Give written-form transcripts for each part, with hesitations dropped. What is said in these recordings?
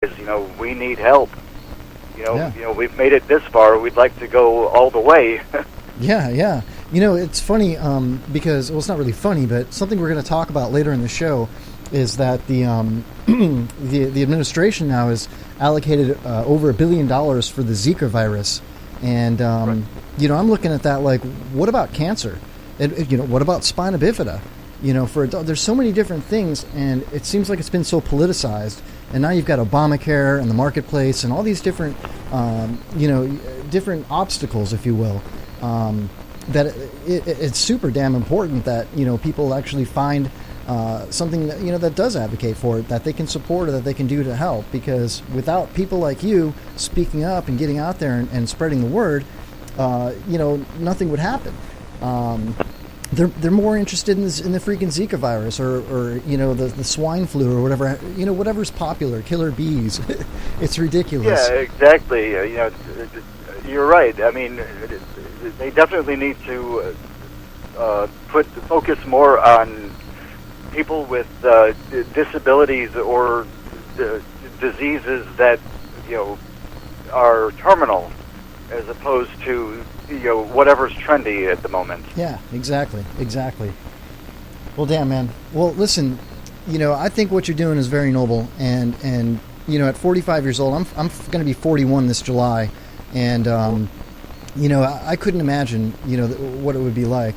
we need help. Yeah. We've made it this far. We'd like to go all the way. Yeah. It's funny because, well, it's not really funny, but something we're going to talk about later in the show is that the the administration now has allocated over $1 billion for the Zika virus, and Right. I'm looking at that like, what about cancer? And what about spina bifida? There's so many different things, and it seems like it's been so politicized. And now you've got Obamacare and the marketplace and all these different, different obstacles, if you will. That it's super damn important that people actually find something that does advocate for it, that they can support or that they can do to help. Because without people like you speaking up and getting out there and spreading the word, nothing would happen. They're more interested in the freaking Zika virus or the swine flu or whatever, whatever's popular, killer bees. It's ridiculous. Yeah, exactly. You're right. I mean, they definitely need to focus more on people with disabilities or diseases that are terminal, as opposed to whatever's trendy at the moment. Yeah, exactly. Well, damn, man. Well, listen, I think what you're doing is very noble, and at 45 years old, I'm going to be 41 this July, and I couldn't imagine what it would be like.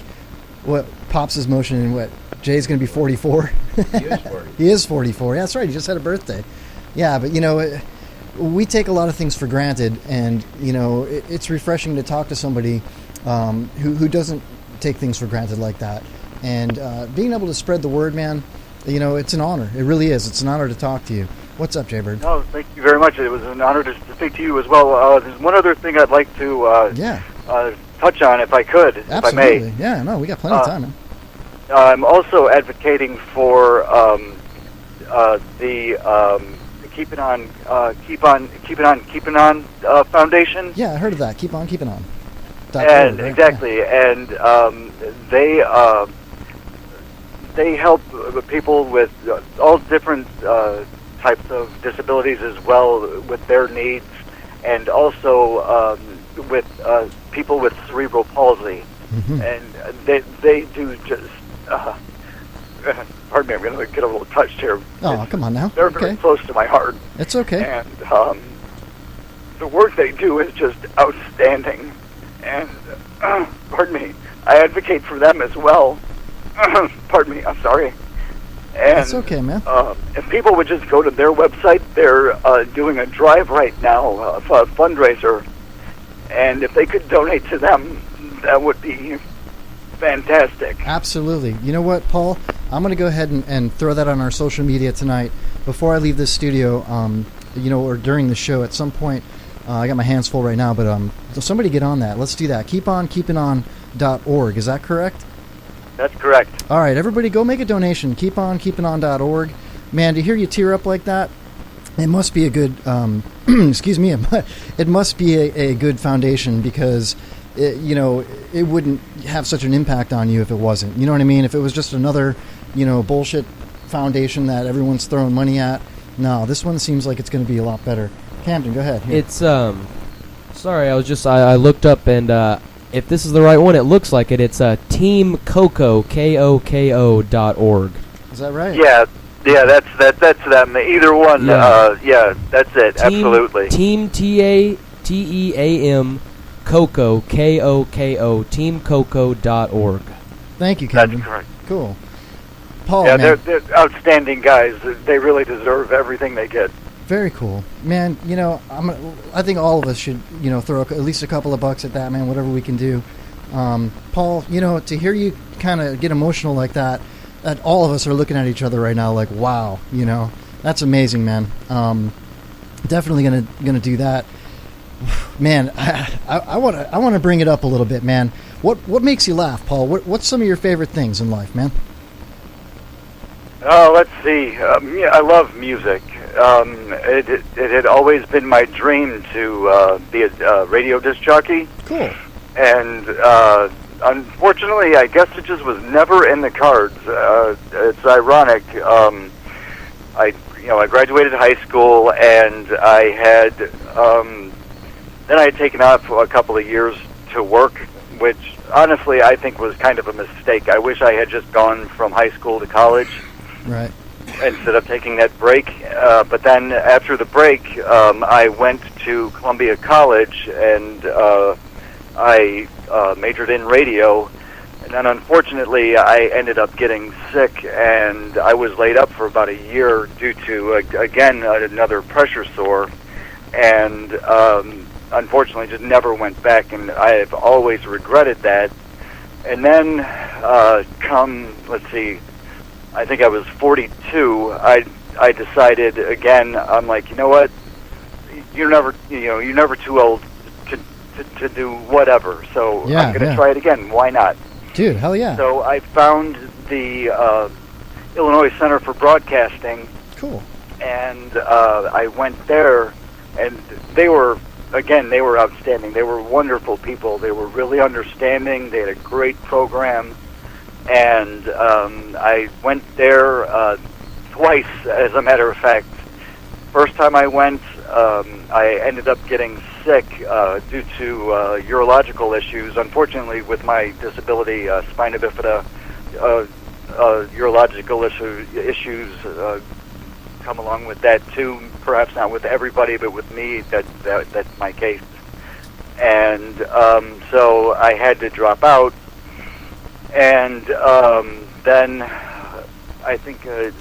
What Pops is motioning? What Jay's going to be 44? He is 40. He is 44. Yeah, that's right. He just had a birthday. Yeah, but we take a lot of things for granted, and it's refreshing to talk to somebody who doesn't take things for granted like that. And being able to spread the word, man, it's an honor. It really is. It's an honor to talk to you. What's up, Jaybird? No, thank you very much. It was an honor to speak to you as well. There's one other thing I'd like to touch on, if I could, Absolutely. if I may. Yeah, no, we got plenty of time, man. I'm also advocating for the Keep It On Foundation. Yeah, I heard of that. Keep on keeping on. And right? exactly, Yeah. and they help people with all different types of disabilities as well, with their needs, and also with people with cerebral palsy. Mm-hmm. And they do just. Pardon me, I'm going to get a little touched here. Oh, come on now. They're Okay. very close to my heart. It's okay. And the work they do is just outstanding. And, pardon me, I advocate for them as well. Pardon me, I'm sorry. And, It's okay, man. if people would just go to their website, they're doing a drive right now, a fundraiser. And if they could donate to them, that would be fantastic. Absolutely. You know what, Paul? I'm going to go ahead and throw that on our social media tonight before I leave this studio, or during the show at some point. I got my hands full right now, but somebody get on that. Let's do that. KeepOnKeepingOn.org. Is that correct? That's correct. All right, everybody go make a donation. KeepOnKeepingOn.org. Man, to hear you tear up like that, it must be a good, excuse me, it must be a good foundation, because it wouldn't have such an impact on you if it wasn't. You know what I mean? If it was just another, bullshit foundation that everyone's throwing money at. No, this one seems like it's going to be a lot better. Camden, go ahead. Here. It's sorry, I looked up, and if this is the right one, it looks like it. It's Team Koko, KOKO.org. Is that right? Yeah, that's them. Either one. Yeah. That's it. Absolutely. Team TEAM Koko, KOKO, TeamKoko.org. Thank you, That's Camden. correct. Cool. Paul, Yeah, man. they're outstanding guys. They really deserve everything they get. Very cool, man. I think all of us should, throw at least a couple of bucks at that, man. Whatever we can do. Paul, to hear you kind of get emotional like that all of us are looking at each other right now, like, wow, that's amazing, man. Definitely gonna do that, man. I want to bring it up a little bit, man. What makes you laugh, Paul? What's some of your favorite things in life, man? Oh, let's see. I love music. It had always been my dream to be a radio disc jockey. Cool. And unfortunately, I guess it just was never in the cards. It's ironic. I I graduated high school, and I had then I had taken off for a couple of years to work, which honestly I think was kind of a mistake. I wish I had just gone from high school to college. Right. Instead of taking that break. But then after the break, I went to Columbia College, and I majored in radio. And then unfortunately, I ended up getting sick, and I was laid up for about a year due to, again, another pressure sore. And unfortunately, just never went back, and I have always regretted that. And then let's see, I think I was 42. I decided again. I'm like, you know what? You're never too old to do whatever. So Yeah, I'm going to yeah. try it again. Why not? Dude, hell yeah. So I found the Illinois Center for Broadcasting, Cool. and I went there, and they were outstanding. They were wonderful people. They were really understanding. They had a great program. And I went there twice, as a matter of fact. First time I went, I ended up getting sick due to urological issues. Unfortunately, with my disability, spina bifida, urological issues come along with that too. Perhaps not with everybody, but with me, that's my case. And so I had to drop out. And then I think a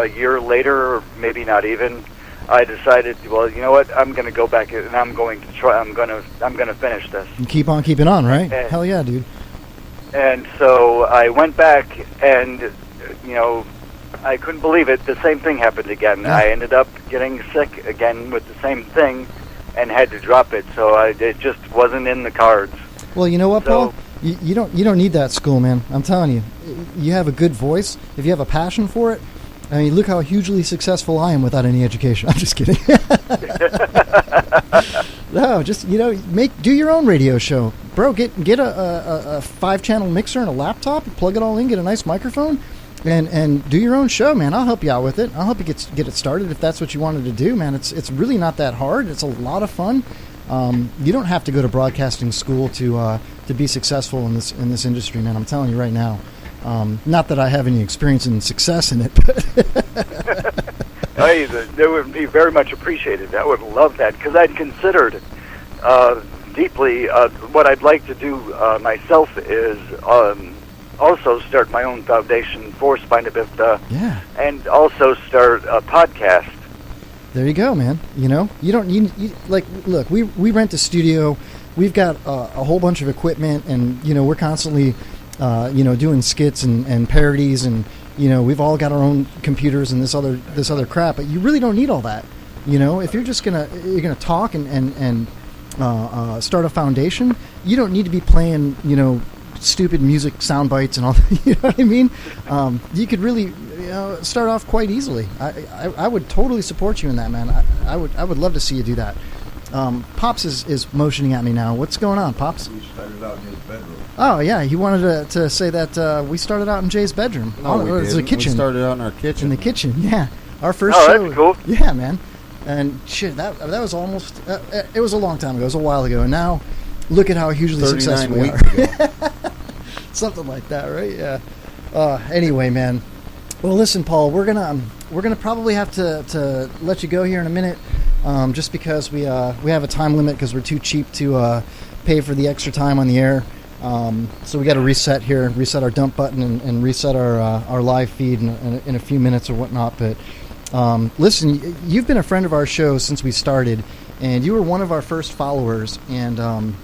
year later, or maybe not even, I decided, well, you know what? I'm going to go back, and I'm going to try. I'm going to finish this. And keep on keeping on, right? And- Hell yeah, dude. And so I went back, and I couldn't believe it. The same thing happened again. Yeah. I ended up getting sick again with the same thing, and had to drop it. So it just wasn't in the cards. Well, you know what, So- Paul? You don't need that school, man. I'm telling you. You have a good voice. If you have a passion for it, I mean, look how hugely successful I am without any education. I'm just kidding. No, just do your own radio show, bro. Get a 5-channel mixer and a laptop, plug it all in, get a nice microphone, and do your own show, man. I'll help you out with it. I'll help you get it started if that's what you wanted to do, man. It's really not that hard. It's a lot of fun. You don't have to go to broadcasting school to be successful in this industry, man. I'm telling you right now. Not that I have any experience in success in it, but Hey, that would be very much appreciated. I would love that, because I'd considered deeply what I'd like to do myself is also start my own foundation for spina bifida, yeah. and also start a podcast. There you go, man. You don't look, we rent a studio. We've got a whole bunch of equipment, and we're constantly doing skits and parodies, and we've all got our own computers and this other crap. But you really don't need all that. If you're just you're gonna talk and start a foundation, you don't need to be playing stupid music sound bites and all that. You know what I mean? You could really start off quite easily. I would totally support you in that, man. I would love to see you do that. Pops is motioning at me now. What's going on, Pops? We started out in his bedroom. Oh yeah, he wanted to say that we started out in Jay's bedroom. No, we it's the didn't. kitchen. We started out in our kitchen. In the kitchen, yeah. Our first Oh, show. that's cool. Yeah, man. And shit, that was almost. It was a long time ago. It was a while ago. And now, look at how hugely 39 successful we weeks are. ago. Something like that, right? Yeah. Anyway, man. Well, listen, Paul. We're gonna probably have to let you go here in a minute, just because we have a time limit because we're too cheap to pay for the extra time on the air. So we got to reset our dump button, and reset our live feed in a few minutes or whatnot. But listen, you've been a friend of our show since we started, and you were one of our first followers, and on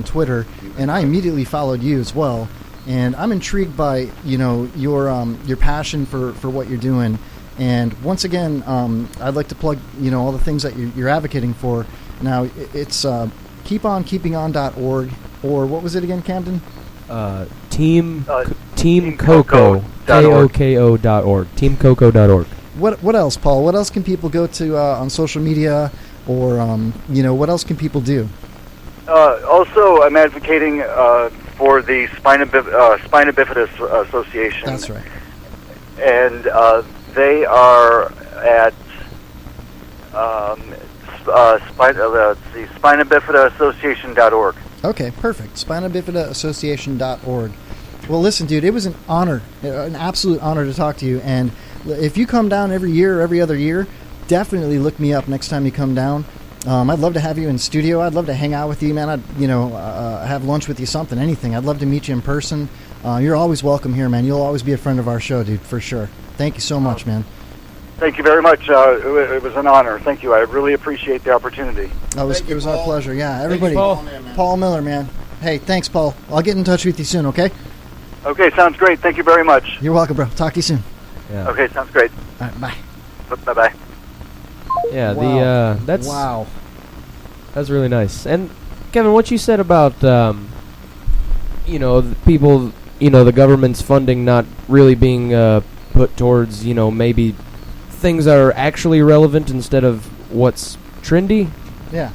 Twitter, and I immediately followed you as well. And I'm intrigued by your passion for what you're doing. And once again, I'd like to plug all the things that you're advocating for. Now it's keeponkeepingon.org, or what was it again, Camden? Team Coco. KOKO.org. Teamcoco.org. What else, Paul? What else can people go to on social media, or what else can people do? Also, I'm advocating for the Spina Bifida Association. That's right. And They are at spinabifida.association.org. Okay, perfect. SpinaBifidaAssociation.org. Well, listen, dude, it was an honor, an absolute honor to talk to you. And if you come down every year or every other year, definitely look me up next time you come down. I'd love to have you in studio. I'd love to hang out with you, man. I'd, have lunch with you, something, anything. I'd love to meet you in person. You're always welcome here, man. You'll always be a friend of our show, dude, for sure. Thank you so much, man. Thank you very much. It was an honor. Thank you. I really appreciate the opportunity. It was our pleasure. Yeah, everybody. Paul Miller, man. Hey, thanks, Paul. I'll get in touch with you soon, okay? Okay, sounds great. Thank you very much. You're welcome, bro. Talk to you soon. Yeah. Okay, sounds great. All right, bye. Bye-bye. Yeah, Wow. that's Wow. That's really nice. And Kevin, what you said about the people, the government's funding not really being put towards, maybe things that are actually relevant instead of what's trendy. Yeah.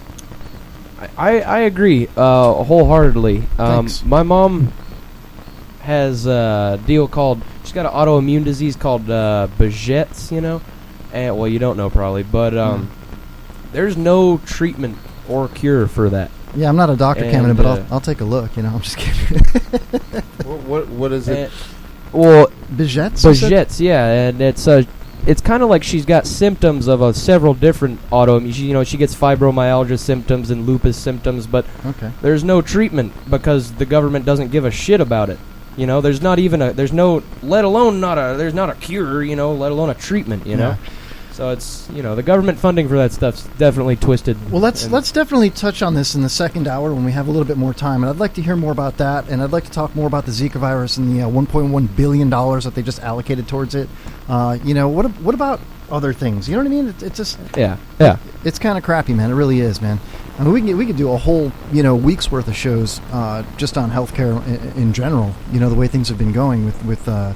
I agree wholeheartedly. Thanks. My mom has a deal called, she's got an autoimmune disease called Behçet's, and well, you don't know probably, but there's no treatment or cure for that. Yeah, I'm not a doctor, And, Cameron, but I'll take a look. I'm just kidding. What is it? Well, Behçet's? you said? Behçet's, yeah, and it's kind of like she's got symptoms of several different autoimmune. She gets fibromyalgia symptoms and lupus symptoms, but Okay. there's no treatment because the government doesn't give a shit about it. There's not even there's not a cure, let alone a treatment, Yeah. So it's, the government funding for that stuff's definitely twisted. Well, let's definitely touch on this in the second hour when we have a little bit more time, and I'd like to hear more about that, and I'd like to talk more about the Zika virus and the $1.1 billion that they just allocated towards it. What about other things? You know what I mean? It's just Yeah. it's kind of crappy, man. It really is, man. I mean, we could do a whole week's worth of shows just on healthcare in general. The way things have been going with the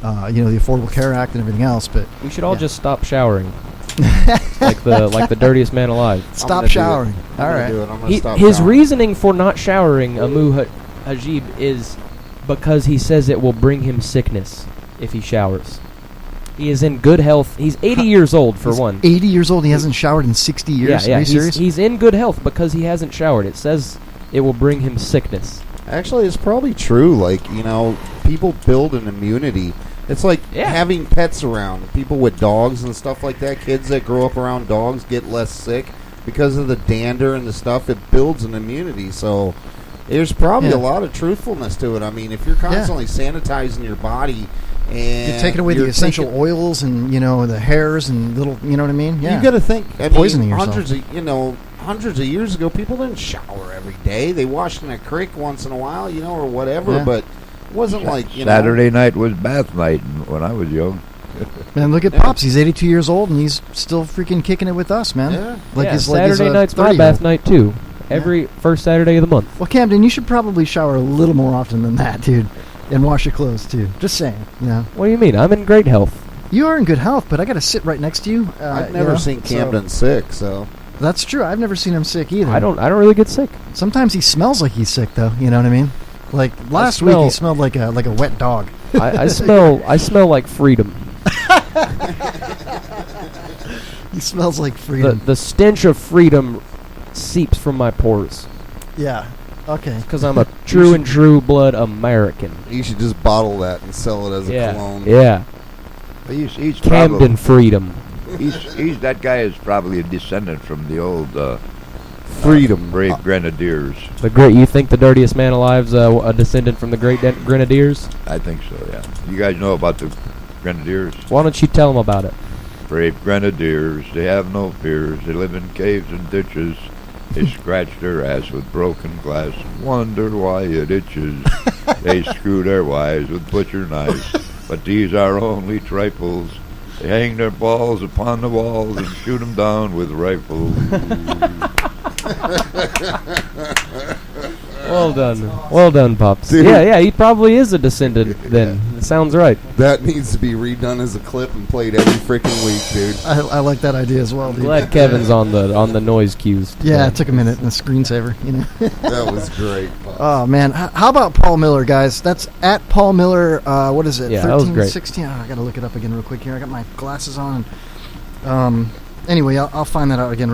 Affordable Care Act and everything else. But We should all Yeah. just stop showering. like the dirtiest man alive. stop showering. All right. I'm gonna His stop showering. reasoning for not showering, Amu Hajib, is because he says it will bring him sickness if he showers. He is in good health. He's 80 years old, for He's one. 80 years old. He hasn't showered in 60 years. Yeah, Are you serious? he's in good health because he hasn't showered. It says it will bring him sickness. Actually, it's probably true. Like, people build an immunity. It's like Yeah. having pets around. People with dogs and stuff like that, kids that grow up around dogs get less sick because of the dander and the stuff. It builds an immunity. So there's probably Yeah. a lot of truthfulness to it. I mean, if you're constantly sanitizing your body and You're taking away the you're essential taking- oils and the hairs and little, you know what I mean? Yeah. You got to think. I Poisoning mean, yourself. hundreds of years ago, people didn't shower every day. They washed in a creek once in a while, or whatever. Yeah. But it wasn't like Saturday night was bath night when I was young. Man, look at Yeah. Pops. He's 82 years old and he's still freaking kicking it with us, man. Yeah. Like yeah, he's Saturday like night's my 30-year-old. bath night too. Every first Saturday of the month. Well, Camden, you should probably shower a little more often than that, dude, and wash your clothes too. Just saying, What do you mean? I'm in great health. You are in good health, but I got to sit right next to you. I've never seen Camden sick, so That's true. I've never seen him sick either. I don't really get sick. Sometimes he smells like he's sick, though. You know what I mean? Like last week, he smelled like a wet dog. I smell like freedom. He smells like freedom. The stench of freedom seeps from my pores Yeah. Okay. because I'm a true and true blood American. you should just bottle that and sell it as a Yeah, cologne. yeah. He's Camden freedom. He's that guy is probably a descendant from the old Freedom. Brave Grenadiers. The great. You think the dirtiest man alive's a descendant from the Great Grenadiers? I think so. Yeah. You guys know about the Grenadiers? Why don't you tell them about it? Brave Grenadiers. They have no fears. They live in caves and ditches. They scratch their ass with broken glass and wonder why it itches. They screw their wives with butcher knives. But these are only trifles. They hang their balls upon the walls and shoot them down with rifles. Well done, Pops. Dude. Yeah, he probably is a descendant then. sounds right. That needs to be redone as a clip and played every freaking week, dude. I like that idea as well, dude. Glad Kevin's on the noise cues. Yeah, it took a minute in the screensaver, you know. That was great. Oh man, how about Paul Miller, guys? That's at Paul Miller. What is it? Yeah, that was great. 16. Oh, I gotta look it up again real quick here. I got my glasses on. Anyway, I'll find that out again.